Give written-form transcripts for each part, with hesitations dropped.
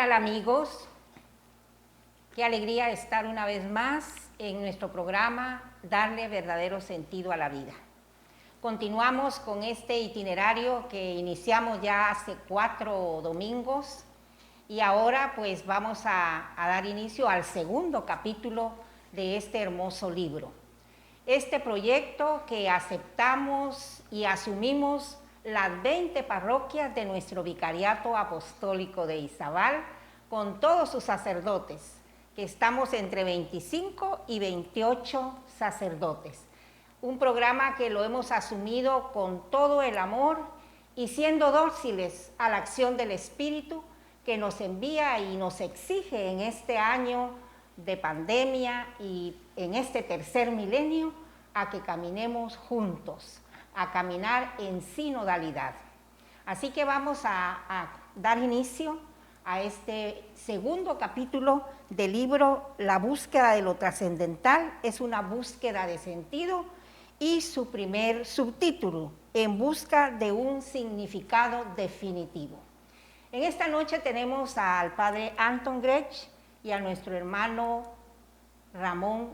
tal, amigos? Qué alegría estar una vez más en nuestro programa Darle verdadero sentido a la vida. Continuamos con este itinerario que iniciamos ya hace 4 domingos y ahora pues vamos a dar inicio al segundo capítulo de este hermoso libro. Este proyecto que aceptamos y asumimos las 20 parroquias de nuestro Vicariato Apostólico de Izabal con todos sus sacerdotes, que estamos entre 25 y 28 sacerdotes. Un programa que lo hemos asumido con todo el amor y siendo dóciles a la acción del Espíritu que nos envía y nos exige en este año de pandemia y en este tercer milenio a que caminemos juntos, a caminar en sinodalidad. Así que vamos a dar inicio a este segundo capítulo del libro La búsqueda de lo trascendental. Es una búsqueda de sentido y su primer subtítulo, En busca de un significado definitivo. En esta noche tenemos al padre Anton Grech y a nuestro hermano Ramón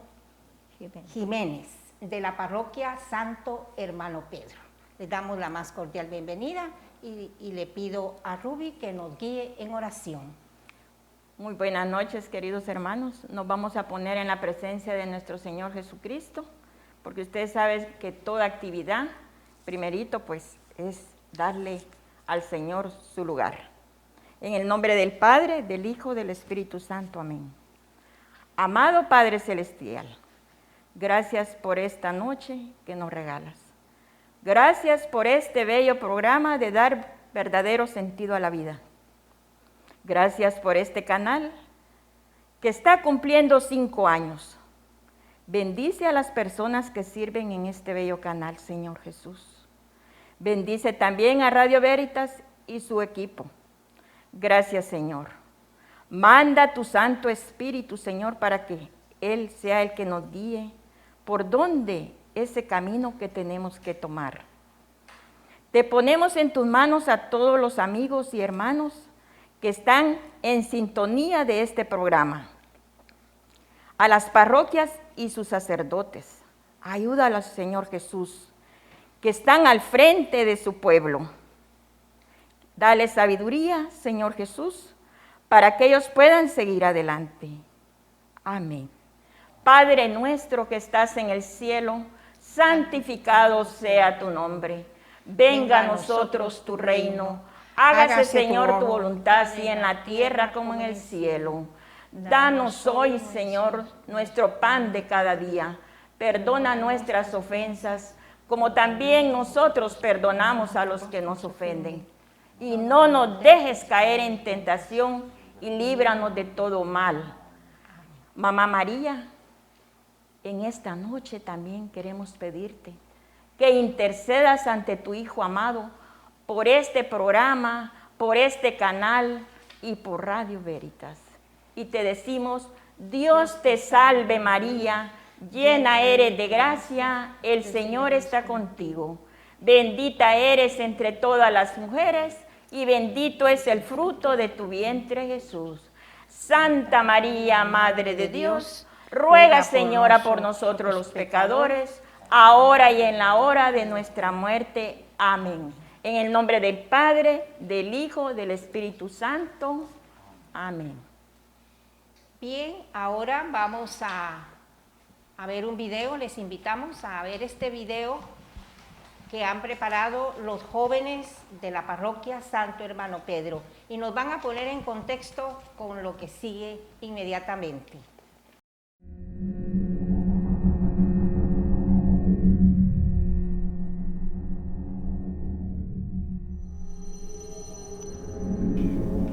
Jiménez de la parroquia Santo Hermano Pedro. Les damos la más cordial bienvenida y le pido a Ruby que nos guíe en oración. Muy buenas noches, queridos hermanos. Nos vamos a poner en la presencia de nuestro Señor Jesucristo, porque ustedes saben que toda actividad, primerito, pues, es darle al Señor su lugar. En el nombre del Padre, del Hijo, del Espíritu Santo. Amén. Amado Padre Celestial, gracias por esta noche que nos regalas. Gracias por este bello programa de dar verdadero sentido a la vida. Gracias por este canal que está cumpliendo 5 años. Bendice a las personas que sirven en este bello canal, Señor Jesús. Bendice también a Radio Veritas y su equipo. Gracias, Señor. Manda tu Santo Espíritu, Señor, para que Él sea el que nos guíe por dónde ese camino que tenemos que tomar. Te ponemos en tus manos a todos los amigos y hermanos que están en sintonía de este programa, a las parroquias y sus sacerdotes. Ayúdalos, Señor Jesús, que están al frente de su pueblo. Dale sabiduría, Señor Jesús, para que ellos puedan seguir adelante. Amén. Padre nuestro que estás en el cielo, santificado sea tu nombre. Venga a nosotros tu reino. Hágase, Señor, tu voluntad, así en la tierra como en el cielo. Danos hoy, Señor, nuestro pan de cada día. Perdona nuestras ofensas, como también nosotros perdonamos a los que nos ofenden. Y no nos dejes caer en tentación y líbranos de todo mal. Mamá María, en esta noche también queremos pedirte que intercedas ante tu Hijo amado por este programa, por este canal y por Radio Veritas. Y te decimos, Dios te salve María, llena eres de gracia, el Señor está contigo. Bendita eres entre todas las mujeres y bendito es el fruto de tu vientre Jesús. Santa María, Madre de Dios, ruega, Señora, por nosotros los pecadores, ahora y en la hora de nuestra muerte. Amén. En el nombre del Padre, del Hijo, del Espíritu Santo. Amén. Bien, ahora vamos a ver un video. Les invitamos a ver este video que han preparado los jóvenes de la parroquia Santo Hermano Pedro y nos van a poner en contexto con lo que sigue inmediatamente.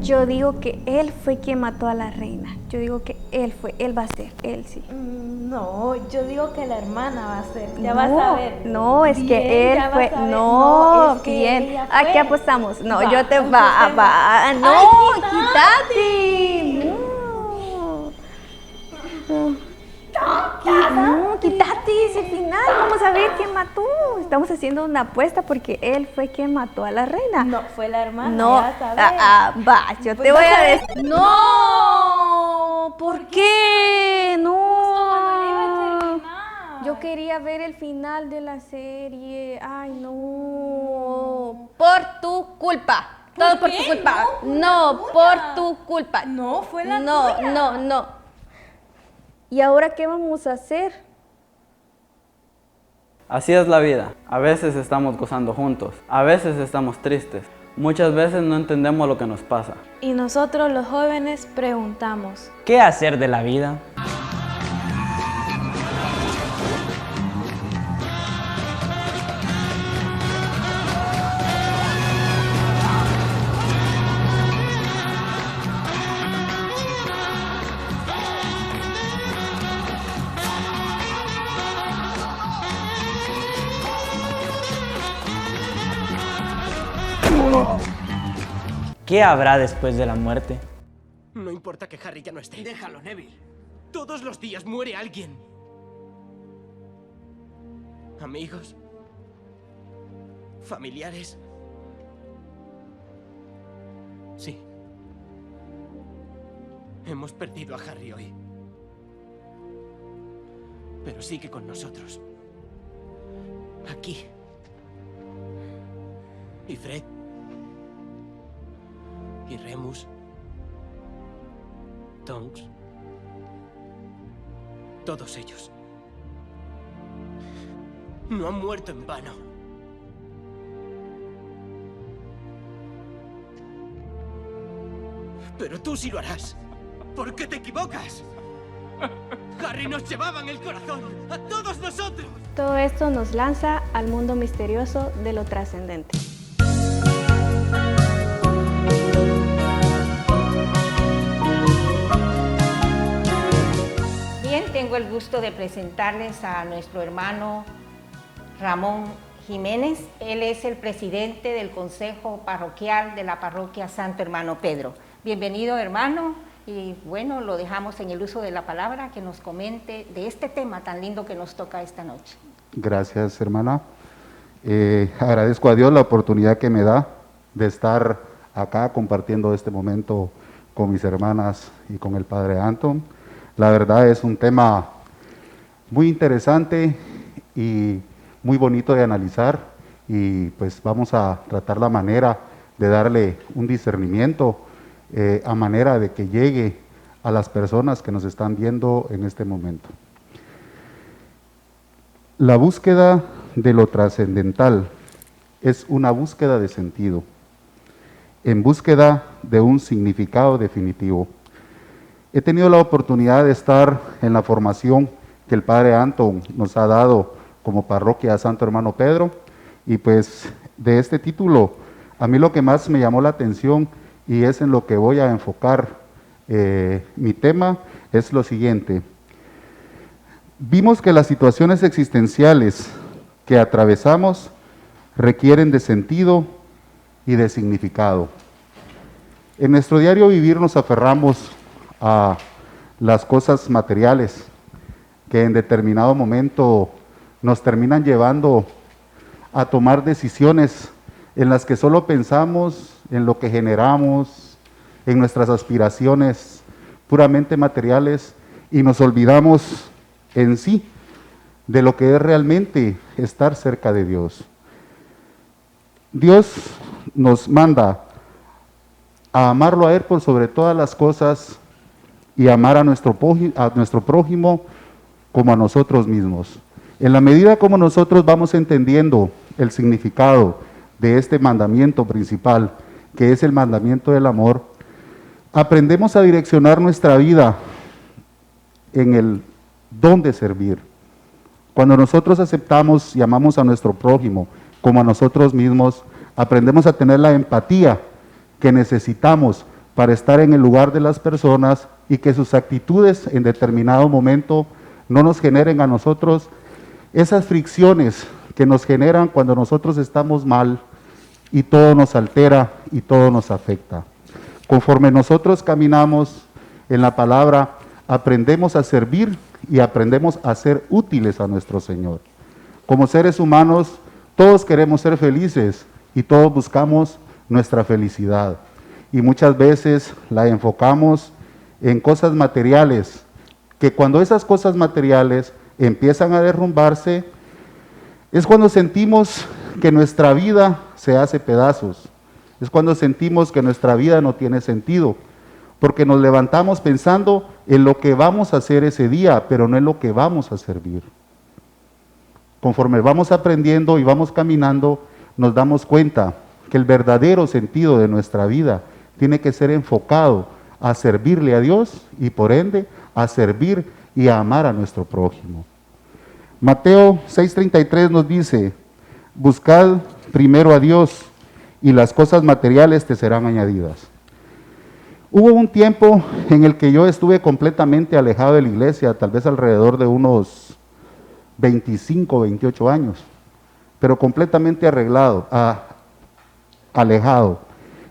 Yo digo que él fue quien mató a la reina. Yo digo que él va a ser, él sí. No, yo digo que la hermana va a ser. Ya vas a ver. No, es bien, que él fue. No, es que bien. ¿A qué apostamos? No, Va, yo te entonces va. No, ¡ay, quítate. No, quítate ese final, vamos a ver quién mató. Estamos haciendo una apuesta porque él fue quien mató a la reina. No, fue la hermana. No, ya sabes. va, yo Pues te voy no a sabes. decir. No, ¿por qué? Cuando le iba a No. terminar. Yo quería ver el final de la serie. Ay, no. Por tu culpa. Todo por tu qué? culpa. No, No, fue por una. tu culpa. No, fue la No, tuya. no. ¿Y ahora qué vamos a hacer? Así es la vida. A veces estamos gozando juntos, a veces estamos tristes, muchas veces no entendemos lo que nos pasa. Y nosotros los jóvenes preguntamos. ¿Qué hacer de la vida? ¿Qué habrá después de la muerte? No importa que Harry ya no esté. Déjalo, Neville. Todos los días muere alguien. Amigos. Familiares. Sí. Hemos perdido a Harry hoy. Pero sigue con nosotros. Aquí. Y Fred. Y Remus. Tonks. Todos ellos. No han muerto en vano. Pero tú sí lo harás. ¿Por qué te equivocas? Harry nos llevaba en el corazón. ¡A todos nosotros! Todo esto nos lanza al mundo misterioso de lo trascendente. Bien, tengo el gusto de presentarles a nuestro hermano Ramón Jiménez. Él es el presidente del Consejo Parroquial de la Parroquia Santo Hermano Pedro. Bienvenido, hermano, y bueno, lo dejamos en el uso de la palabra, que nos comente de este tema tan lindo que nos toca esta noche. Gracias, hermana. Agradezco a Dios la oportunidad que me da de estar acá compartiendo este momento con mis hermanas y con el Padre Anton. La verdad es un tema muy interesante y muy bonito de analizar, y pues vamos a tratar la manera de darle un discernimiento a manera de que llegue a las personas que nos están viendo en este momento. La búsqueda de lo trascendental es una búsqueda de sentido, en búsqueda de un significado definitivo. He tenido la oportunidad de estar en la formación que el Padre Anton nos ha dado como Parroquia Santo Hermano Pedro, y pues de este título a mí lo que más me llamó la atención, y es en lo que voy a enfocar mi tema, es lo siguiente. Vimos que las situaciones existenciales que atravesamos requieren de sentido y de significado. En nuestro diario vivir nos aferramos a las cosas materiales que en determinado momento nos terminan llevando a tomar decisiones en las que solo pensamos en lo que generamos, en nuestras aspiraciones puramente materiales, y nos olvidamos en sí de lo que es realmente estar cerca de Dios. Dios nos manda a amarlo a Él por sobre todas las cosas y amar a nuestro prójimo como a nosotros mismos. En la medida como nosotros vamos entendiendo el significado de este mandamiento principal, que es el mandamiento del amor, aprendemos a direccionar nuestra vida en el don de servir. Cuando nosotros aceptamos y amamos a nuestro prójimo como a nosotros mismos, aprendemos a tener la empatía que necesitamos para estar en el lugar de las personas, y que sus actitudes en determinado momento no nos generen a nosotros esas fricciones que nos generan cuando nosotros estamos mal y todo nos altera y todo nos afecta. Conforme nosotros caminamos en la palabra, aprendemos a servir y aprendemos a ser útiles a nuestro Señor. Como seres humanos, todos queremos ser felices y todos buscamos nuestra felicidad. Y muchas veces la enfocamos en cosas materiales, que cuando esas cosas materiales empiezan a derrumbarse, es cuando sentimos que nuestra vida se hace pedazos. Es cuando sentimos que nuestra vida no tiene sentido, porque nos levantamos pensando en lo que vamos a hacer ese día, pero no en lo que vamos a servir. Conforme vamos aprendiendo y vamos caminando, nos damos cuenta que el verdadero sentido de nuestra vida tiene que ser enfocado a servirle a Dios y por ende a servir y a amar a nuestro prójimo. Mateo 6:33 nos dice: buscad primero a Dios y las cosas materiales te serán añadidas. Hubo un tiempo en el que yo estuve completamente alejado de la iglesia, tal vez alrededor de unos 25, 28 años, pero completamente alejado.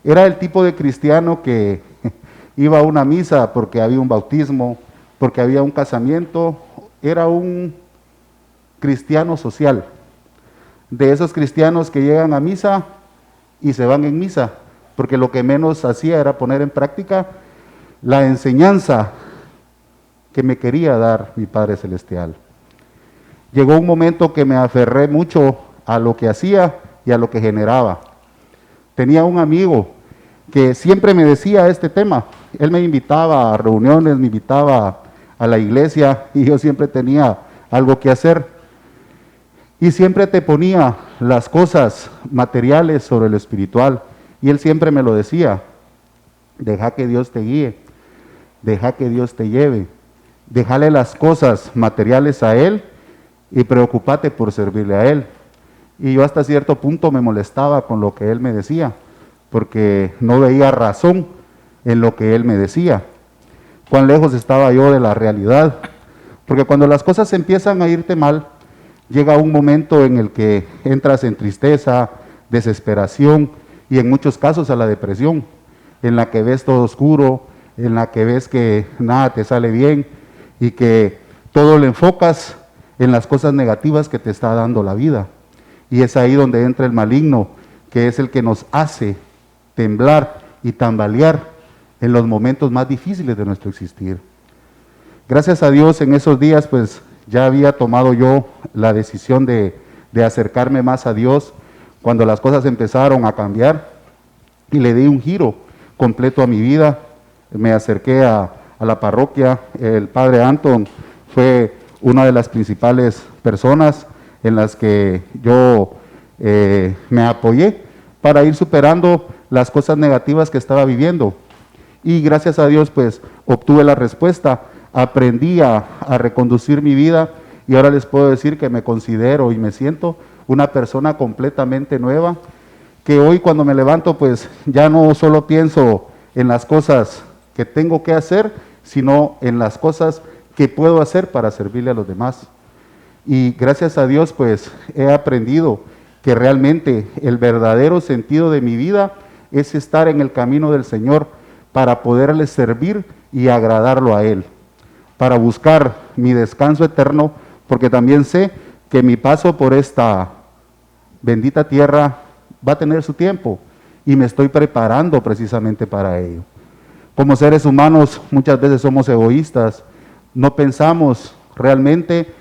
Era el tipo de cristiano que iba a una misa porque había un bautismo, porque había un casamiento. Era un cristiano social, de esos cristianos que llegan a misa y se van en misa, porque lo que menos hacía era poner en práctica la enseñanza que me quería dar mi Padre Celestial. Llegó un momento que me aferré mucho a lo que hacía y a lo que generaba. Tenía un amigo que siempre me decía este tema. Él me invitaba a reuniones, me invitaba a la iglesia y yo siempre tenía algo que hacer. Y siempre te ponía las cosas materiales sobre lo espiritual. Y él siempre me lo decía: deja que Dios te guíe, deja que Dios te lleve, déjale las cosas materiales a Él y preocúpate por servirle a Él. Y yo hasta cierto punto me molestaba con lo que él me decía, porque no veía razón en lo que él me decía. Cuán lejos estaba yo de la realidad, porque cuando las cosas empiezan a irte mal, llega un momento en el que entras en tristeza, desesperación y en muchos casos a la depresión, en la que ves todo oscuro, en la que ves que nada te sale bien y que todo lo enfocas en las cosas negativas que te está dando la vida. Y es ahí donde entra el maligno, que es el que nos hace temblar y tambalear en los momentos más difíciles de nuestro existir. Gracias a Dios, en esos días pues ya había tomado yo la decisión de acercarme más a Dios cuando las cosas empezaron a cambiar y le di un giro completo a mi vida. Me acerqué a la parroquia. El padre Anton fue una de las principales personas en las que yo me apoyé para ir superando las cosas negativas que estaba viviendo. Y gracias a Dios pues obtuve la respuesta, aprendí a reconducir mi vida y ahora les puedo decir que me considero y me siento una persona completamente nueva, que hoy cuando me levanto pues ya no solo pienso en las cosas que tengo que hacer, sino en las cosas que puedo hacer para servirle a los demás. Y gracias a Dios pues he aprendido que realmente el verdadero sentido de mi vida es estar en el camino del Señor para poderle servir y agradarlo a Él, para buscar mi descanso eterno, porque también sé que mi paso por esta bendita tierra va a tener su tiempo y me estoy preparando precisamente para ello. Como seres humanos muchas veces somos egoístas, no pensamos realmente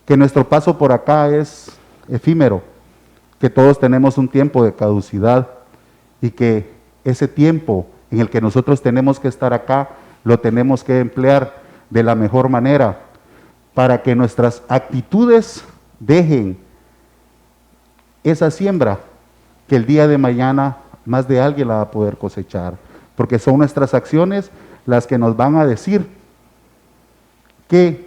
que nuestro paso por acá es efímero, que todos tenemos un tiempo de caducidad y que ese tiempo en el que nosotros tenemos que estar acá lo tenemos que emplear de la mejor manera para que nuestras actitudes dejen esa siembra que el día de mañana más de alguien la va a poder cosechar, porque son nuestras acciones las que nos van a decir qué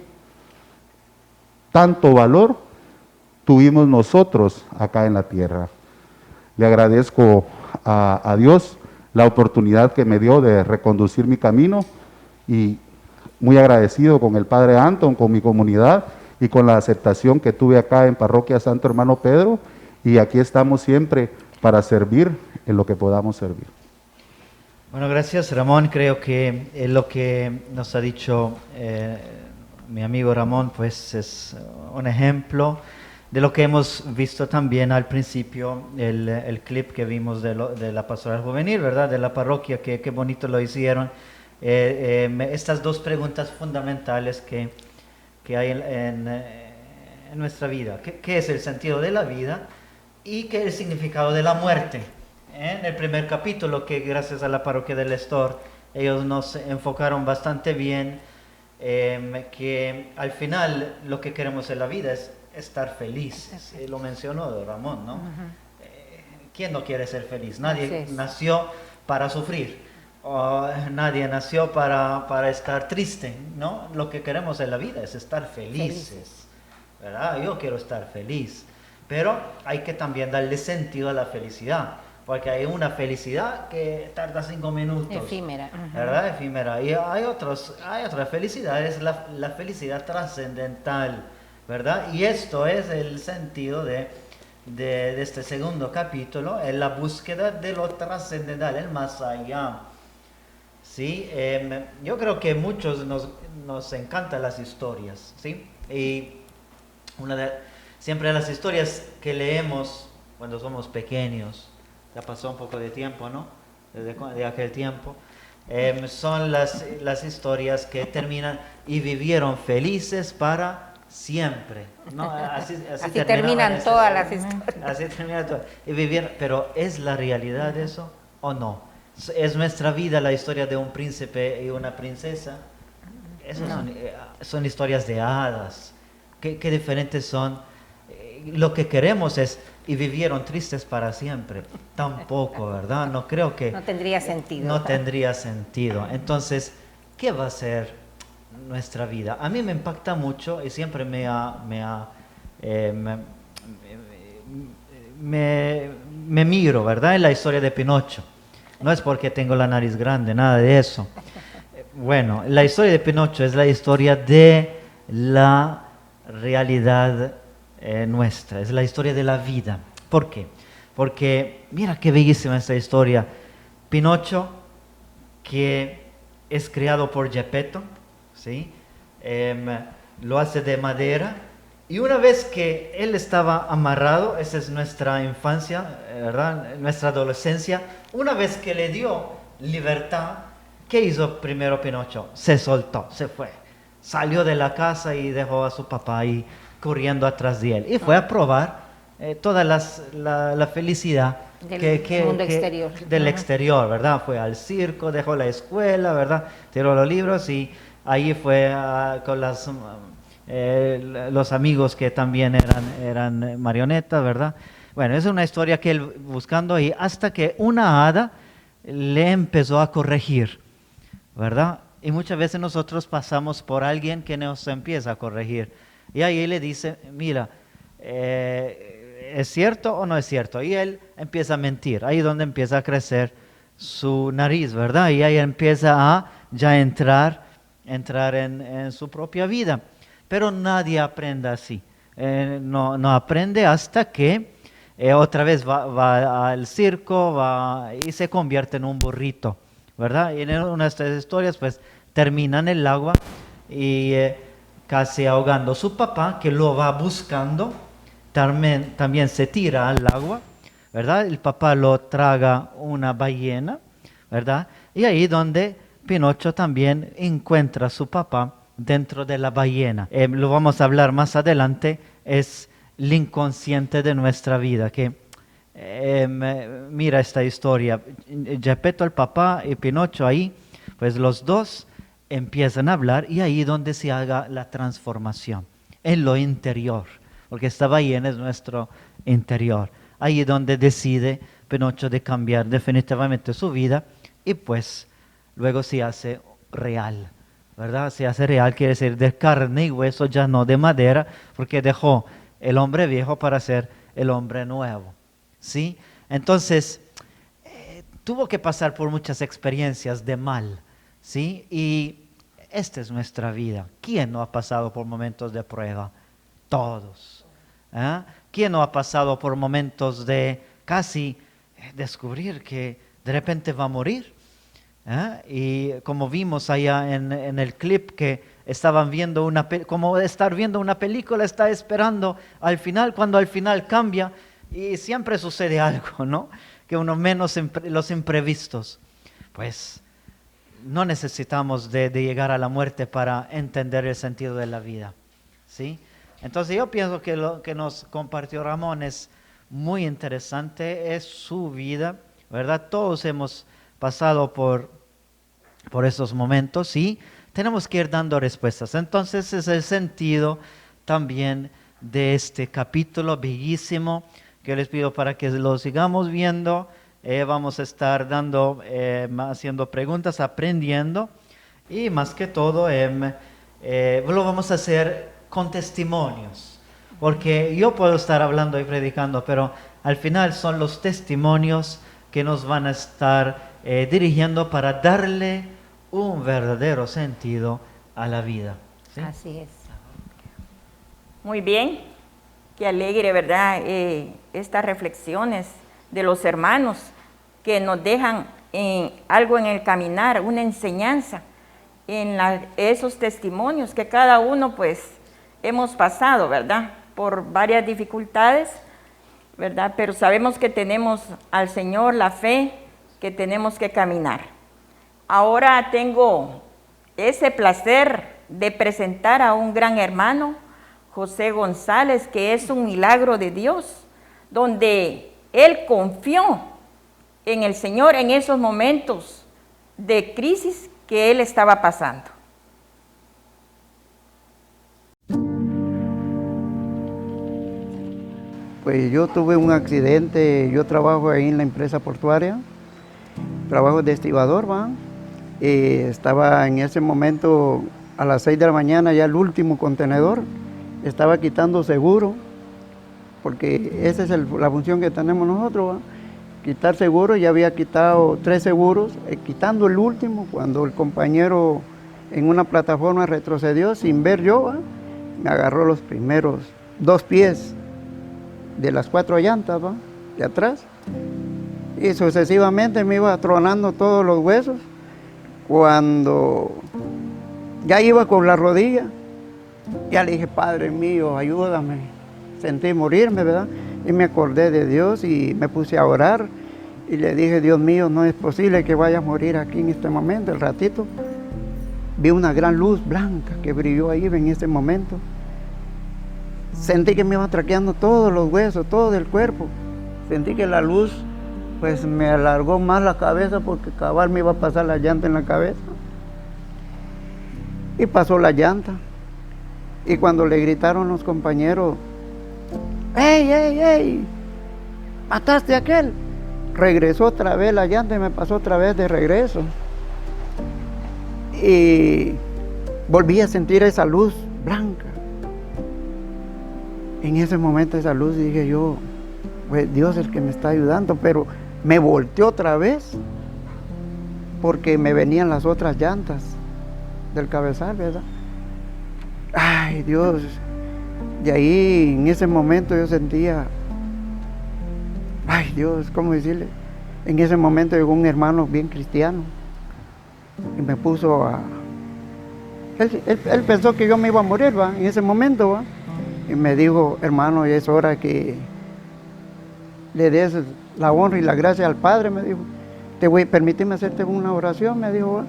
tanto valor tuvimos nosotros acá en la tierra. Le agradezco a Dios la oportunidad que me dio de reconducir mi camino y muy agradecido con el Padre Anton, con mi comunidad y con la aceptación que tuve acá en Parroquia Santo Hermano Pedro, y aquí estamos siempre para servir en lo que podamos servir. Bueno, gracias Ramón. Creo que lo que nos ha dicho mi amigo Ramón pues es un ejemplo de lo que hemos visto también al principio, el clip que vimos de la pastoral juvenil, ¿verdad? De la parroquia, que qué bonito lo hicieron. Estas dos preguntas fundamentales que hay en nuestra vida. ¿Qué es el sentido de la vida y qué es el significado de la muerte? En el primer capítulo, que gracias a la parroquia del Estor, ellos nos enfocaron bastante bien, que al final lo que queremos en la vida es estar feliz. Lo mencionó Ramón, ¿no? ¿Quién no quiere ser feliz? Nadie nació para sufrir, o nadie nació para estar triste, ¿no? Lo que queremos en la vida es estar felices, ¿verdad? Yo quiero estar feliz, pero hay que también darle sentido a la felicidad, porque hay una felicidad que tarda 5 minutos. Efímera. ¿Verdad? Efímera. Y hay otras felicidades, la felicidad trascendental, ¿verdad? Y esto es el sentido de este segundo capítulo, es la búsqueda de lo trascendental, el más allá. ¿Sí? Yo creo que muchos nos encantan las historias, ¿sí? Y siempre las historias que leemos cuando somos pequeños, ya pasó un poco de tiempo, ¿no? De aquel tiempo. Son las historias que terminan y vivieron felices para siempre, ¿no? Así terminan todas las historias. Así terminan todas. Pero ¿es la realidad eso o no? ¿Es nuestra vida la historia de un príncipe y una princesa? Esas son historias de hadas. ¿Qué diferentes son? Lo que queremos es y vivieron tristes para siempre. Tampoco, ¿verdad? No creo que... No tendría sentido. No tendría sentido. Entonces, ¿qué va a ser nuestra vida? A mí me impacta mucho y siempre me miro, ¿verdad? En la historia de Pinocho. No es porque tengo la nariz grande, nada de eso. Bueno, la historia de Pinocho es la historia de la realidad nuestra, es la historia de la vida. ¿Por qué? Porque mira qué bellísima esta historia. Pinocho, que es criado por Geppetto, ¿sí? Lo hace de madera, y una vez que él estaba amarrado, esa es nuestra infancia, ¿verdad? Nuestra adolescencia, una vez que le dio libertad, ¿qué hizo primero Pinocho? Se soltó, se fue, salió de la casa y dejó a su papá ahí corriendo atrás de él, y fue a probar toda la felicidad del mundo exterior. Del exterior, ¿verdad? Fue al circo, dejó la escuela, ¿verdad? Tiró los libros y ahí fue con los amigos que también eran marionetas, ¿verdad? Bueno, es una historia que él buscando ahí, hasta que una hada le empezó a corregir, ¿verdad? Y muchas veces nosotros pasamos por alguien que nos empieza a corregir. Y ahí le dice, mira, ¿es cierto o no es cierto? Y él empieza a mentir. Ahí es donde empieza a crecer su nariz, ¿verdad? Y ahí empieza a ya entrar en su propia vida. Pero nadie aprende así. No aprende hasta que otra vez va al circo y se convierte en un burrito, ¿verdad? Y en una de estas historias pues termina en el agua y casi ahogando. Su papá, que lo va buscando, también se tira al agua, ¿verdad? El papá lo traga una ballena, ¿verdad? Y ahí donde Pinocho también encuentra a su papá dentro de la ballena. Lo vamos a hablar más adelante, es el inconsciente de nuestra vida, que mira esta historia, Geppetto, el papá, y Pinocho ahí, pues los dos empiezan a hablar y ahí donde se haga la transformación, en lo interior, porque esta ballena es nuestro interior. Ahí donde decide Pinocho de cambiar definitivamente su vida y pues luego se hace real, ¿verdad? Se hace real, quiere decir de carne y hueso, ya no de madera, porque dejó el hombre viejo para ser el hombre nuevo, ¿sí? Entonces, tuvo que pasar por muchas experiencias de mal, ¿sí? Y esta es nuestra vida. ¿Quién no ha pasado por momentos de prueba? Todos. ¿Quién no ha pasado por momentos de casi descubrir que de repente va a morir? Y como vimos allá en el clip, que estaban viendo como estar viendo una película, está esperando al final, cuando al final cambia y siempre sucede algo, ¿no? Que uno menos los imprevistos. Pues no necesitamos de llegar a la muerte para entender el sentido de la vida, ¿sí? Entonces yo pienso que lo que nos compartió Ramón es muy interesante, es su vida, ¿verdad? Todos hemos pasado por estos momentos y tenemos que ir dando respuestas. Entonces es el sentido también de este capítulo bellísimo que les pido para que lo sigamos viendo. Vamos a estar haciendo preguntas, aprendiendo y más que todo lo vamos a hacer con testimonios, porque yo puedo estar hablando y predicando, pero al final son los testimonios que nos van a estar dirigiendo para darle un verdadero sentido a la vida, ¿sí? Así es. Muy bien, qué alegre, ¿verdad? Estas reflexiones de los hermanos que nos dejan algo en el caminar, una enseñanza en esos testimonios que cada uno pues hemos pasado, ¿verdad? Por varias dificultades, ¿verdad? Pero sabemos que tenemos al Señor, la fe, que tenemos que caminar. Ahora tengo ese placer de presentar a un gran hermano, José González, que es un milagro de Dios, donde él confió en el Señor en esos momentos de crisis que él estaba pasando. Pues yo tuve un accidente, yo trabajo ahí en la empresa portuaria, trabajo de estibador, ¿va? Estaba en ese momento a las 6 de la mañana ya el último contenedor, estaba quitando seguro, porque esa es la función que tenemos nosotros, ¿va? Quitar seguro, ya había quitado 3 seguros, quitando el último, cuando el compañero en una plataforma retrocedió sin ver yo, ¿va? Me agarró los primeros 2 pies de las 4 llantas, ¿va? De atrás, y sucesivamente me iba tronando todos los huesos. Cuando ya iba con la rodilla, ya le dije, Padre mío, ayúdame, sentí morirme, ¿verdad? Y me acordé de Dios y me puse a orar y le dije, Dios mío, no es posible que vaya a morir aquí en este momento. El ratito vi una gran luz blanca que brilló ahí en ese momento. Sentí que me iba traqueando todos los huesos, todo el cuerpo. Sentí que la luz pues me alargó más la cabeza porque cabal me iba a pasar la llanta en la cabeza. Y pasó la llanta. Y cuando le gritaron los compañeros, ¡Ey, ey, ey! ¿Mataste a aquel? Regresó otra vez la llanta y me pasó otra vez de regreso. Y volví a sentir esa luz blanca. En ese momento esa luz dije yo, pues Dios es el que me está ayudando, pero me volteó otra vez porque me venían las otras llantas del cabezal, ¿verdad? Ay, Dios. De ahí, en ese momento yo sentía, ay Dios, ¿cómo decirle? En ese momento llegó un hermano bien cristiano y me puso a... Él pensó que yo me iba a morir, ¿va? En ese momento, ¿va? Y me dijo, hermano, ya es hora que le des la honra y la gracia al Padre, me dijo. Permíteme hacerte una oración, me dijo. ¿Va?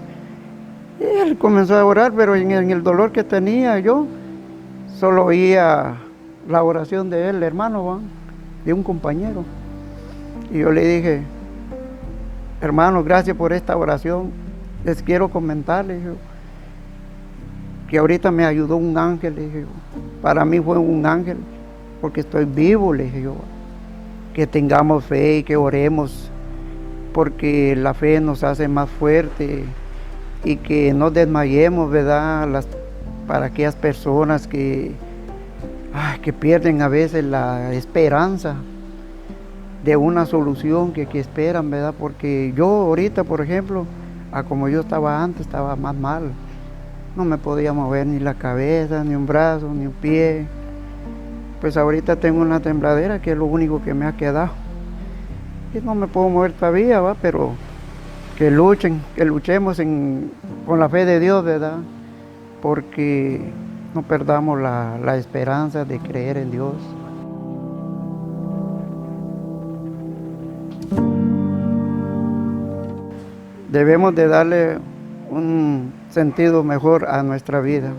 Y él comenzó a orar, pero en el dolor que tenía yo, solo oía la oración de él, hermano, ¿va? De un compañero. Y yo le dije, hermano, gracias por esta oración. Les quiero comentarles que ahorita me ayudó un ángel, le dije yo. Para mí fue un ángel, porque estoy vivo, le dije yo. Que tengamos fe y que oremos, porque la fe nos hace más fuerte y que no desmayemos, ¿verdad? Para aquellas personas que pierden a veces la esperanza de una solución que esperan, ¿verdad? Porque yo ahorita, por ejemplo, como yo estaba antes, estaba más mal. No me podía mover ni la cabeza, ni un brazo, ni un pie. Pues ahorita tengo una tembladera que es lo único que me ha quedado. Y no me puedo mover todavía, ¿va? Pero que luchemos con la fe de Dios, ¿verdad? porque no perdamos la esperanza de creer en Dios. Debemos de darle un sentido mejor a nuestra vida.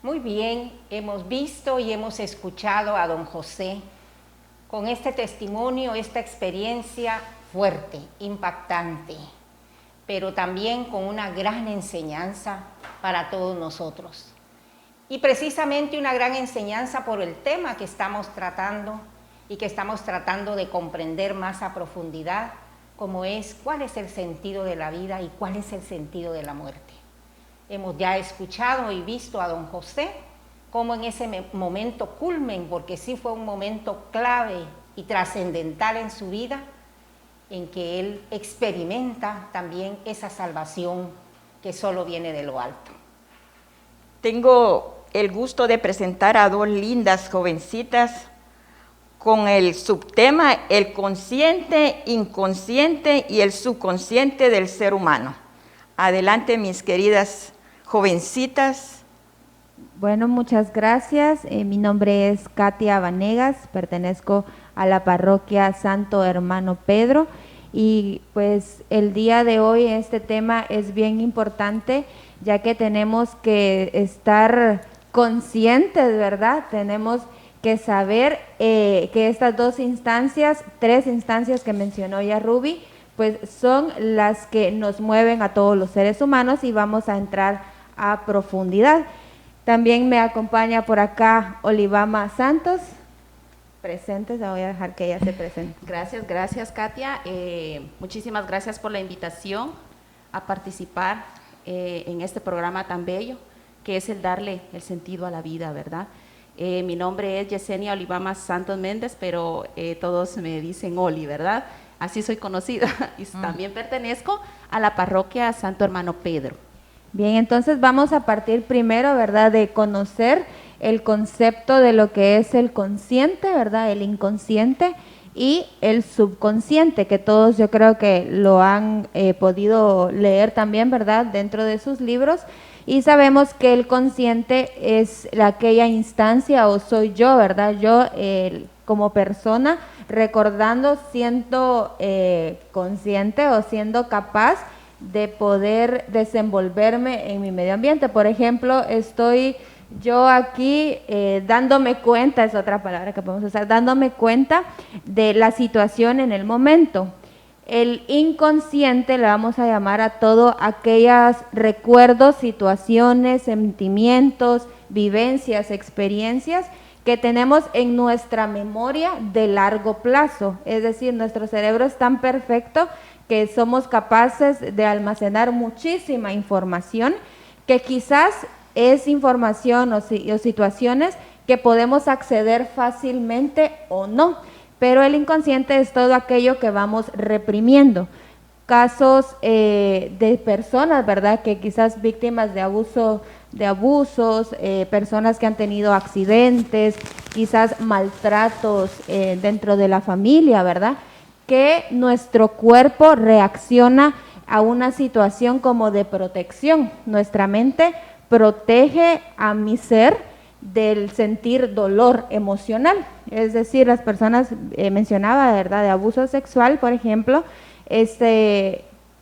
Muy bien, hemos visto y hemos escuchado a don José con este testimonio, esta experiencia fuerte, impactante, pero también con una gran enseñanza para todos nosotros. Y precisamente una gran enseñanza por el tema que estamos tratando y que estamos tratando de comprender más a profundidad, como es cuál es el sentido de la vida y cuál es el sentido de la muerte. Hemos ya escuchado y visto a don José cómo en ese momento culmen, porque sí fue un momento clave y trascendental en su vida, en que él experimenta también esa salvación que solo viene de lo alto. Tengo el gusto de presentar a dos lindas jovencitas con el subtema el consciente, inconsciente y el subconsciente del ser humano. Adelante, mis queridas jovencitas. Bueno, muchas gracias. Mi nombre es Katia Vanegas, pertenezco a la parroquia Santo Hermano Pedro y pues el día de hoy este tema es bien importante ya que tenemos que estar conscientes, ¿verdad? Tenemos que saber que estas tres instancias que mencionó ya Ruby, pues son las que nos mueven a todos los seres humanos y vamos a entrar a profundidad. También me acompaña por acá Olivama Santos. Presentes, la voy a dejar que ella se presente. Gracias Katia. Muchísimas gracias por la invitación a participar en este programa tan bello, que es el darle el sentido a la vida, ¿verdad? Mi nombre es Yesenia Olivama Santos Méndez, pero todos me dicen Oli, ¿verdad? Así soy conocida. Y también pertenezco a la parroquia Santo Hermano Pedro. Bien, entonces vamos a partir primero, ¿verdad?, de conocer el concepto de lo que es el consciente, ¿verdad?, el inconsciente y el subconsciente, que todos yo creo que lo han podido leer también, ¿verdad?, dentro de sus libros. Y sabemos que el consciente es aquella instancia, o soy yo, ¿verdad?, yo como persona recordando, siendo consciente o siendo capaz de poder desenvolverme en mi medio ambiente. Por ejemplo, estoy yo aquí dándome cuenta, es otra palabra que podemos usar, dándome cuenta de la situación en el momento. El inconsciente le vamos a llamar a todo aquellos recuerdos, situaciones, sentimientos, vivencias, experiencias que tenemos en nuestra memoria de largo plazo. Es decir, nuestro cerebro es tan perfecto que somos capaces de almacenar muchísima información que quizás es información o situaciones que podemos acceder fácilmente o no, pero el inconsciente es todo aquello que vamos reprimiendo. Casos de personas, ¿verdad?, que quizás víctimas de abusos, personas que han tenido accidentes, quizás maltratos dentro de la familia, ¿verdad?, que nuestro cuerpo reacciona a una situación como de protección. Nuestra mente protege a mi ser del sentir dolor emocional. Es decir, las personas, mencionaba, ¿verdad?, de abuso sexual, por ejemplo,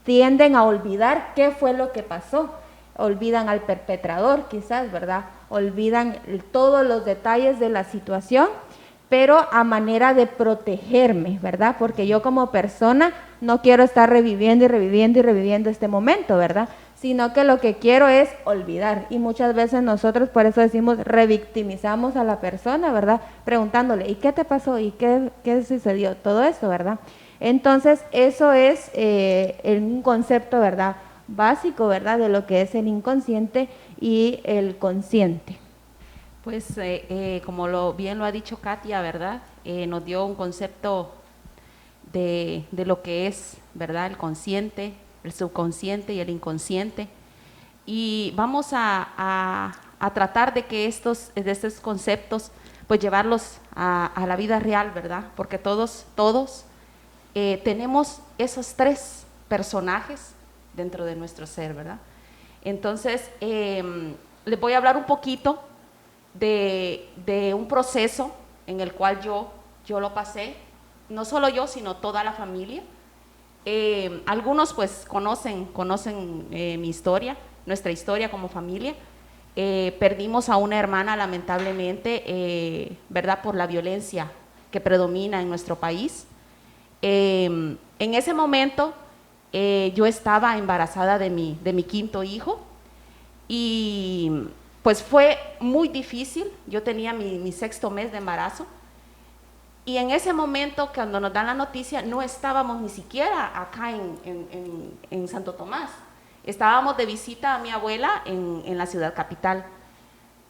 tienden a olvidar qué fue lo que pasó. Olvidan al perpetrador, quizás, ¿verdad? Olvidan todos los detalles de la situación, pero a manera de protegerme, ¿verdad? Porque yo como persona no quiero estar reviviendo y reviviendo y reviviendo este momento, ¿verdad?, sino que lo que quiero es olvidar. Y muchas veces nosotros, por eso decimos, revictimizamos a la persona, ¿verdad?, preguntándole, ¿y qué te pasó? ¿Y qué sucedió? Todo eso, ¿verdad? Entonces, eso es un concepto, ¿verdad?, básico, ¿verdad?, de lo que es el inconsciente y el consciente. Pues como bien lo ha dicho Katia, ¿verdad?, nos dio un concepto de lo que es, ¿verdad?, el consciente, el subconsciente y el inconsciente. Y vamos a tratar de que estos conceptos, pues llevarlos a la vida real, ¿verdad?, porque todos tenemos esos tres personajes dentro de nuestro ser, ¿verdad? Entonces, les voy a hablar un poquito de un proceso en el cual yo lo pasé, no solo yo, sino toda la familia. Algunos pues conocen mi historia, nuestra historia como familia. Perdimos a una hermana lamentablemente, ¿verdad? Por la violencia que predomina en nuestro país. En ese momento yo estaba embarazada de mi 5º hijo y pues fue muy difícil. Yo tenía mi 6º mes de embarazo y en ese momento cuando nos dan la noticia no estábamos ni siquiera acá en Santo Tomás, estábamos de visita a mi abuela en la ciudad capital.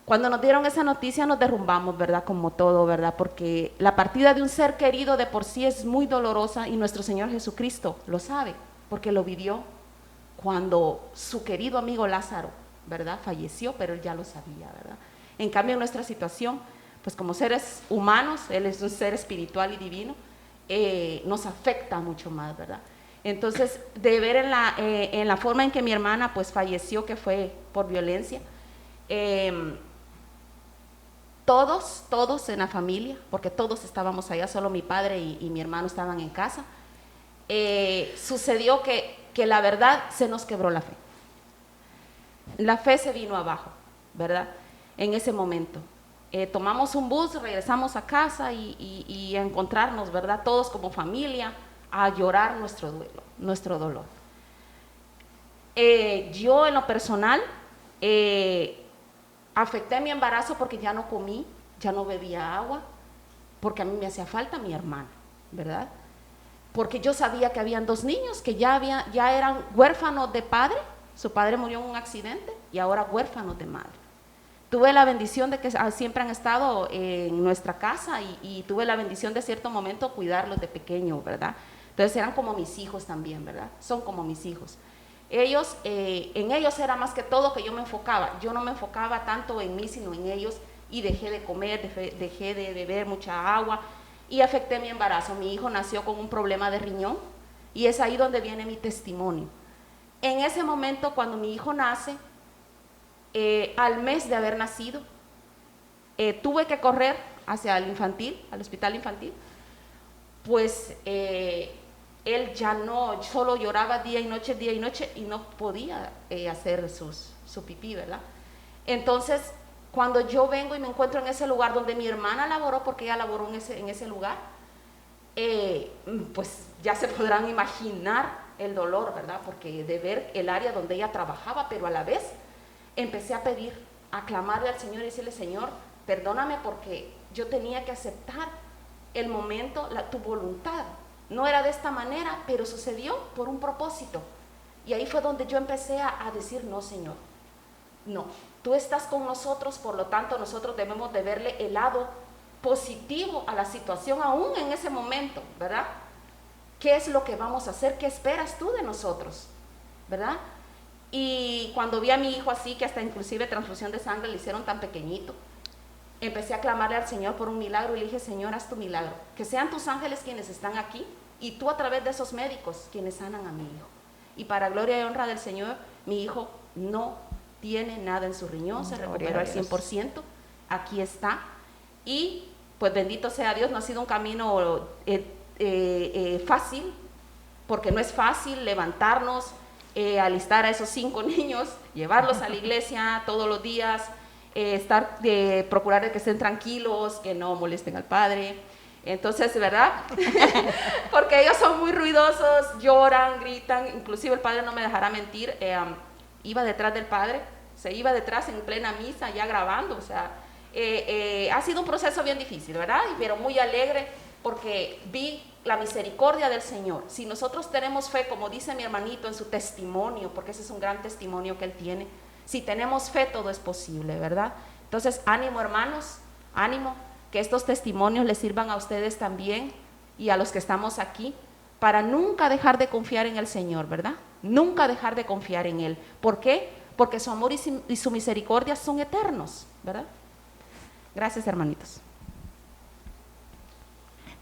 Cuando nos dieron esa noticia nos derrumbamos, ¿verdad? Como todo, ¿verdad? Porque la partida de un ser querido de por sí es muy dolorosa y nuestro Señor Jesucristo lo sabe, porque lo vivió cuando su querido amigo Lázaro, ¿verdad? Falleció, pero él ya lo sabía, ¿verdad? En cambio, en nuestra situación, pues como seres humanos, Él es un ser espiritual y divino, nos afecta mucho más, ¿verdad? Entonces, de ver en la forma en que mi hermana pues falleció, que fue por violencia, todos en la familia, porque todos estábamos allá, solo mi padre y mi hermano estaban en casa, sucedió que la verdad se nos quebró la fe. La fe se vino abajo, ¿verdad? En ese momento. Tomamos un bus, regresamos a casa y a encontrarnos, ¿verdad? Todos como familia, a llorar nuestro duelo, nuestro dolor. Yo en lo personal afecté mi embarazo porque ya no comí, ya no bebía agua, porque a mí me hacía falta mi hermana, ¿verdad? Porque yo sabía que habían 2 niños que ya eran huérfanos de padre, su padre murió en un accidente y ahora huérfanos de madre. Tuve la bendición de que siempre han estado en nuestra casa y tuve la bendición de cierto momento cuidarlos de pequeño, ¿verdad? Entonces eran como mis hijos también, ¿verdad? Son como mis hijos. Ellos, en ellos era más que todo que yo me enfocaba. Yo no me enfocaba tanto en mí, sino en ellos y dejé de comer, dejé de beber mucha agua y afecté mi embarazo. Mi hijo nació con un problema de riñón y es ahí donde viene mi testimonio. En ese momento, cuando mi hijo nace, al mes de haber nacido, tuve que correr hacia el infantil, al hospital infantil, pues él ya no, solo lloraba día y noche y no podía hacer su pipí, ¿verdad? Entonces, cuando yo vengo y me encuentro en ese lugar donde mi hermana laboró, porque ella laboró en ese lugar, pues ya se podrán imaginar el dolor, ¿verdad? Porque de ver el área donde ella trabajaba, pero a la vez empecé a pedir, a clamarle al Señor y decirle: Señor, perdóname porque yo tenía que aceptar el momento, tu voluntad. No era de esta manera, pero sucedió por un propósito. Y ahí fue donde yo empecé a decir: no, Señor, no, tú estás con nosotros, por lo tanto nosotros debemos de verle el lado positivo a la situación aún en ese momento, ¿verdad? ¿Qué es lo que vamos a hacer? ¿Qué esperas tú de nosotros? ¿Verdad? Y cuando vi a mi hijo así, que hasta inclusive transfusión de sangre le hicieron tan pequeñito, empecé a clamarle al Señor por un milagro y le dije: Señor, haz tu milagro, que sean tus ángeles quienes están aquí y tú a través de esos médicos quienes sanan a mi hijo. Y para gloria y honra del Señor, mi hijo no tiene nada en su riñón, se recuperó al 100%, aquí está. Y pues bendito sea Dios, no ha sido un camino fácil, porque no es fácil levantarnos, alistar a esos 5 niños, llevarlos a la iglesia todos los días, procurar de que estén tranquilos, que no molesten al padre. Entonces, ¿verdad? Porque ellos son muy ruidosos, lloran, gritan, inclusive el padre no me dejará mentir, iba detrás del padre, se iba detrás en plena misa, ya grabando, o sea, ha sido un proceso bien difícil, ¿verdad? Pero muy alegre, porque vi la misericordia del Señor. Si nosotros tenemos fe, como dice mi hermanito en su testimonio, porque ese es un gran testimonio que él tiene, si tenemos fe todo es posible, ¿verdad? Entonces, ánimo hermanos, ánimo, que estos testimonios les sirvan a ustedes también y a los que estamos aquí, para nunca dejar de confiar en el Señor, ¿verdad? Nunca dejar de confiar en Él. ¿Por qué? Porque su amor y su misericordia son eternos, ¿verdad? Gracias, hermanitos.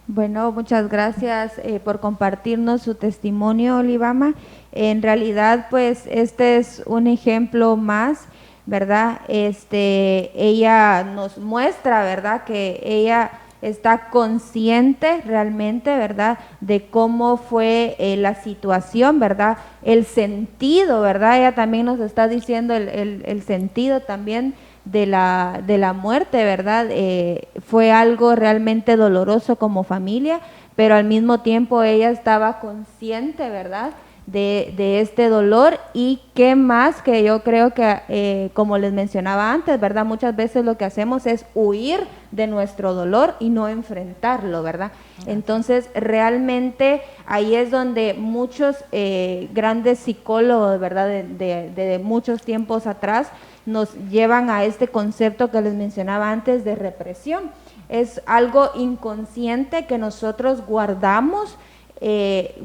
Bueno, muchas gracias por compartirnos su testimonio, Olivama. En realidad, pues, este es un ejemplo más, ¿verdad? Ella nos muestra, ¿verdad?, que ella está consciente realmente, ¿verdad?, de cómo fue la situación, ¿verdad?, el sentido, ¿verdad? Ella también nos está diciendo el sentido también de la muerte, ¿verdad? Fue algo realmente doloroso como familia, pero al mismo tiempo ella estaba consciente, ¿verdad?, de este dolor. Y qué más, que yo creo que como les mencionaba antes, ¿verdad?, muchas veces lo que hacemos es huir de nuestro dolor y no enfrentarlo, ¿verdad? Entonces realmente ahí es donde muchos grandes psicólogos, ¿verdad?, de muchos tiempos atrás nos llevan a este concepto que les mencionaba antes de represión. Es algo inconsciente que nosotros guardamos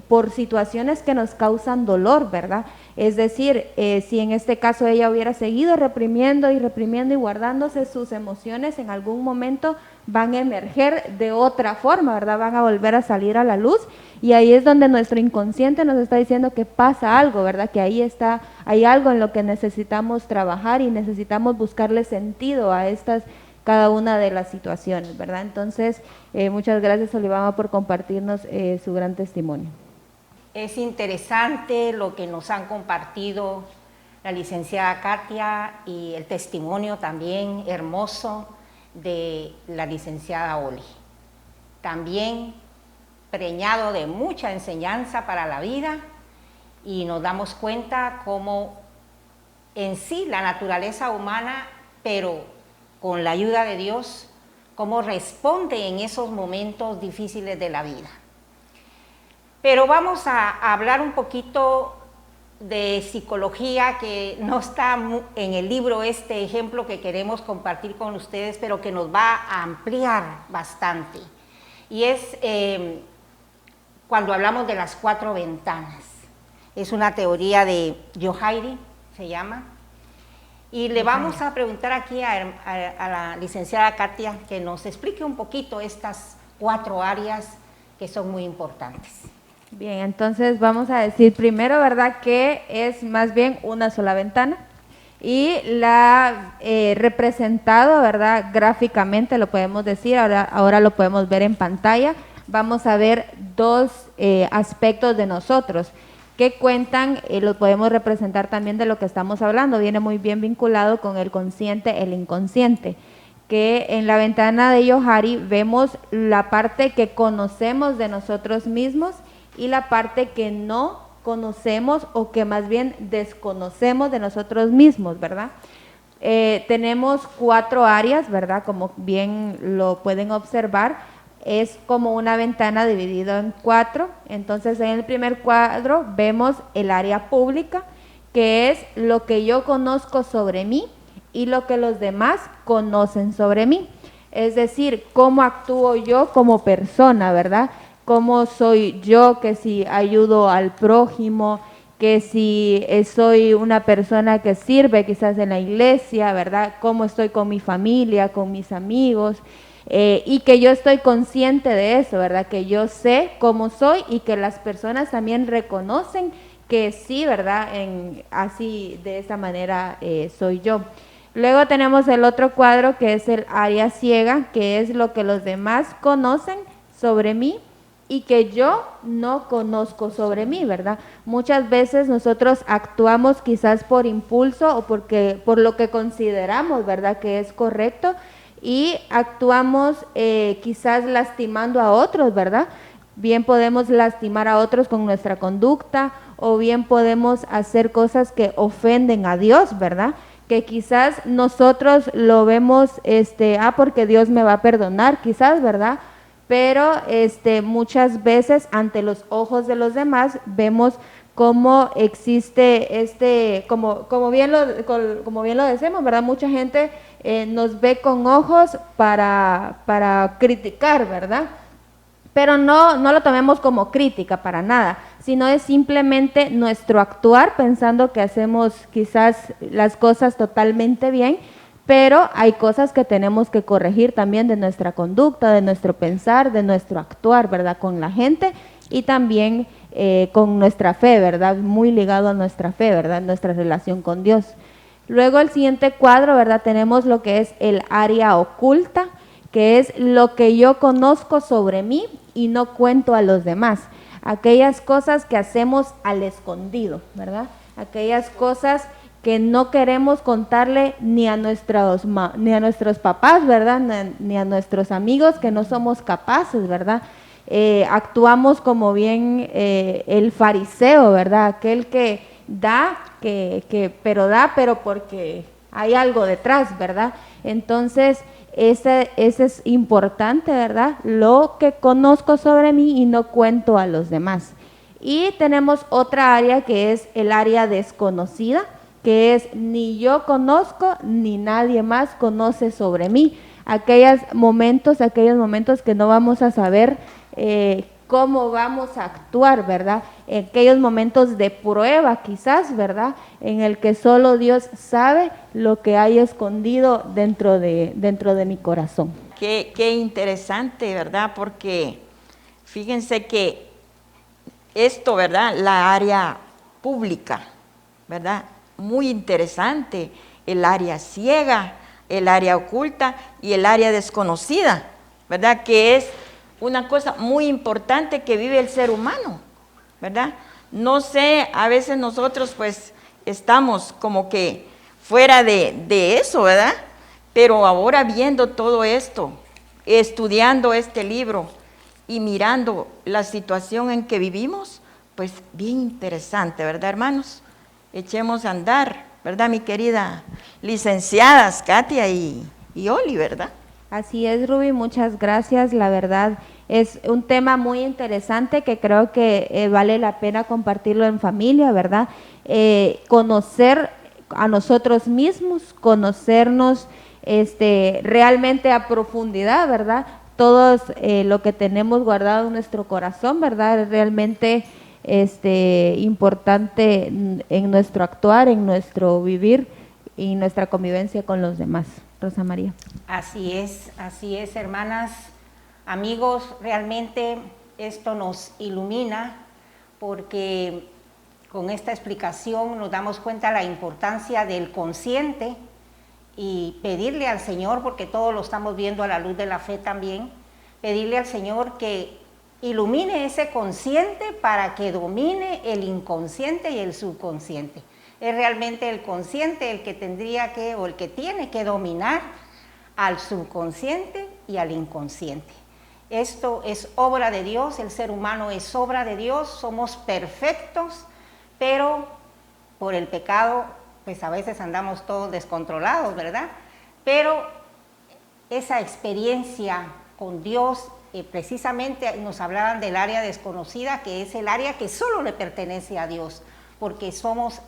por situaciones que nos causan dolor, ¿verdad? Es decir, si en este caso ella hubiera seguido reprimiendo y reprimiendo y guardándose sus emociones, en algún momento van a emerger de otra forma, ¿verdad? Van a volver a salir a la luz, y ahí es donde nuestro inconsciente nos está diciendo que pasa algo, ¿verdad? Que ahí está, hay algo en lo que necesitamos trabajar y necesitamos buscarle sentido a cada una de las situaciones, ¿verdad? Entonces, muchas gracias, Olivama, por compartirnos su gran testimonio. Es interesante lo que nos han compartido la licenciada Katia y el testimonio también hermoso de la licenciada Oli. También preñado de mucha enseñanza para la vida, y nos damos cuenta cómo en sí la naturaleza humana, pero con la ayuda de Dios, cómo responde en esos momentos difíciles de la vida. Pero vamos a hablar un poquito de psicología, que no está en el libro, este ejemplo que queremos compartir con ustedes, pero que nos va a ampliar bastante. Y es cuando hablamos de las 4 ventanas. Es una teoría de Johari, se llama. Y le vamos a preguntar aquí a la licenciada Katia que nos explique un poquito estas 4 áreas que son muy importantes. Bien, entonces vamos a decir primero, ¿verdad?, que es más bien una sola ventana, y la representado, ¿verdad?, gráficamente lo podemos decir, ahora lo podemos ver en pantalla. Vamos a ver 2 aspectos de nosotros que cuentan, lo podemos representar también de lo que estamos hablando, viene muy bien vinculado con el consciente, el inconsciente, que en la ventana de Johari vemos la parte que conocemos de nosotros mismos y la parte que no conocemos, o que más bien desconocemos de nosotros mismos, ¿verdad? Tenemos 4 áreas, ¿verdad? Como bien lo pueden observar, es como una ventana dividida en 4. Entonces, en el primer cuadro vemos el área pública, que es lo que yo conozco sobre mí y lo que los demás conocen sobre mí. Es decir, cómo actúo yo como persona, ¿verdad? Cómo soy yo, que si ayudo al prójimo, que si soy una persona que sirve quizás en la iglesia, ¿verdad? Cómo estoy con mi familia, con mis amigos, y que yo estoy consciente de eso, ¿verdad? Que yo sé cómo soy y que las personas también reconocen que sí, ¿verdad? Así, de esa manera soy yo. Luego tenemos el otro cuadro, que es el área ciega, que es lo que los demás conocen sobre mí y que yo no conozco sobre mí, ¿verdad? Muchas veces nosotros actuamos quizás por impulso o por lo que consideramos, ¿verdad?, que es correcto, y actuamos quizás lastimando a otros, ¿verdad? Bien podemos lastimar a otros con nuestra conducta, o bien podemos hacer cosas que ofenden a Dios, ¿verdad? Que quizás nosotros lo vemos, porque Dios me va a perdonar, quizás, ¿verdad? Pero muchas veces ante los ojos de los demás vemos cómo existe como bien lo decimos, ¿verdad? Mucha gente nos ve con ojos para criticar, ¿verdad? Pero no lo tomemos como crítica para nada, sino es simplemente nuestro actuar pensando que hacemos quizás las cosas totalmente bien, pero hay cosas que tenemos que corregir también de nuestra conducta, de nuestro pensar, de nuestro actuar, ¿verdad? Con la gente y también con nuestra fe, ¿verdad? Muy ligado a nuestra fe, ¿verdad? Nuestra relación con Dios. Luego el siguiente cuadro, ¿verdad? Tenemos lo que es el área oculta, que es lo que yo conozco sobre mí y no cuento a los demás. Aquellas cosas que hacemos al escondido, ¿verdad? Aquellas cosas que no queremos contarle ni a nuestros papás, ¿verdad? Ni a nuestros amigos, que no somos capaces, ¿verdad? Actuamos como bien el fariseo, ¿verdad? Aquel que da, pero porque hay algo detrás, ¿verdad? Entonces, ese es importante, ¿verdad? Lo que conozco sobre mí y no cuento a los demás. Y tenemos otra área que es el área desconocida, que es ni yo conozco ni nadie más conoce sobre mí. Aquellos momentos que no vamos a saber cómo vamos a actuar, ¿verdad? Aquellos momentos de prueba quizás, ¿verdad? En el que solo Dios sabe lo que hay escondido dentro de mi corazón. Qué interesante, ¿verdad? Porque fíjense que esto, ¿verdad? La área pública, ¿verdad? Muy interesante, el área ciega, el área oculta y el área desconocida, ¿verdad? Que es una cosa muy importante que vive el ser humano, ¿verdad? No sé, a veces nosotros pues estamos como que fuera de eso, ¿verdad? Pero ahora viendo todo esto, estudiando este libro y mirando la situación en que vivimos, pues bien interesante, ¿verdad, hermanos? Echemos a andar, ¿verdad, mi querida licenciadas Katia y Oli, ¿verdad? Así es, Ruby, muchas gracias. La verdad es un tema muy interesante que creo que vale la pena compartirlo en familia, ¿verdad? Conocer a nosotros mismos, conocernos realmente a profundidad, ¿verdad? Todo lo que tenemos guardado en nuestro corazón, ¿verdad? Es realmente importante en nuestro actuar, en nuestro vivir y nuestra convivencia con los demás. Rosa María. Así es, hermanas, amigos, realmente esto nos ilumina porque con esta explicación nos damos cuenta de la importancia del consciente y pedirle al Señor, porque todo lo estamos viendo a la luz de la fe también, pedirle al Señor que ilumine ese consciente para que domine el inconsciente y el subconsciente. Es realmente el consciente el que tendría que, o el que tiene que dominar al subconsciente y al inconsciente. Esto es obra de Dios, el ser humano es obra de Dios, somos perfectos, pero por el pecado, pues a veces andamos todos descontrolados, ¿verdad? Pero esa experiencia con Dios, precisamente nos hablaban del área desconocida, que es el área que solo le pertenece a Dios, porque somos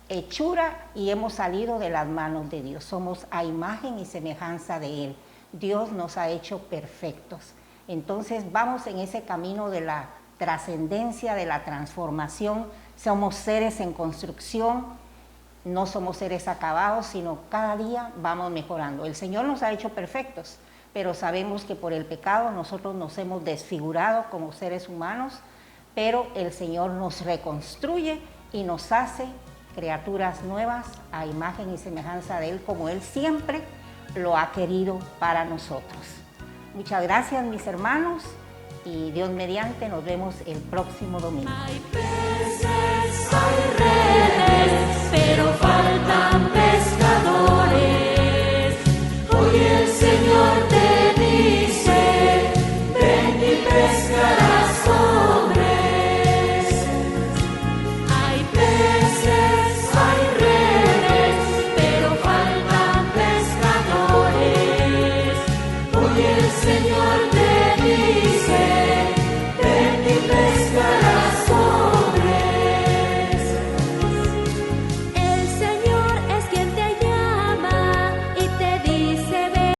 hechura y hemos salido de las manos de Dios, somos a imagen y semejanza de Él. Dios nos ha hecho perfectos. Entonces vamos en ese camino de la trascendencia, de la transformación. Somos seres en construcción, no somos seres acabados, sino cada día vamos mejorando. El Señor nos ha hecho perfectos, pero sabemos que por el pecado nosotros nos hemos desfigurado como seres humanos, pero el Señor nos reconstruye y nos hace criaturas nuevas a imagen y semejanza de Él, como Él siempre lo ha querido para nosotros. Muchas gracias, mis hermanos, y Dios mediante nos vemos el próximo domingo. Hay peces, hay redes, pero faltan